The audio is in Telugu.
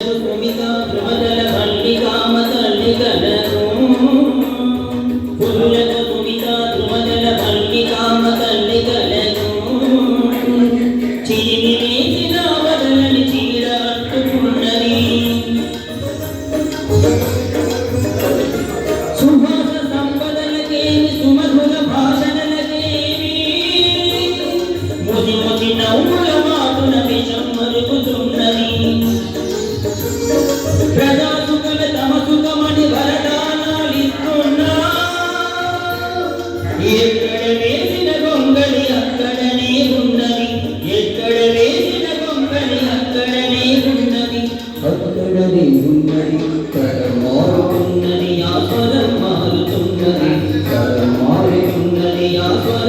సుమితా ప్రమదల మల్లికా మతల్లికలను పురులకు సుమితా ప్రమదల మల్లికా మతల్లికలను చిరిమి వేసిన వదలని చీర అట్టుకున్నది సుభాష సంపదలకేమి సుమధుర భాషణలకేమి ముది ముది నవ్వుల మాటున విషం మరుగుతున్నది ప్రజాసుఖమే తమ సుఖమని వరదానాలిస్తున్నా ఎక్కడ వేసిన గొంగళి అక్కడనే ఉన్నది ఎక్కడ వేసిన గొంగళి అక్కడనే ఉన్నది అక్కడనే ఉన్నది తరం మారుతున్నది ఆ స్వరం మారుతున్నది తరం మారుతున్నది ఆ స్వరం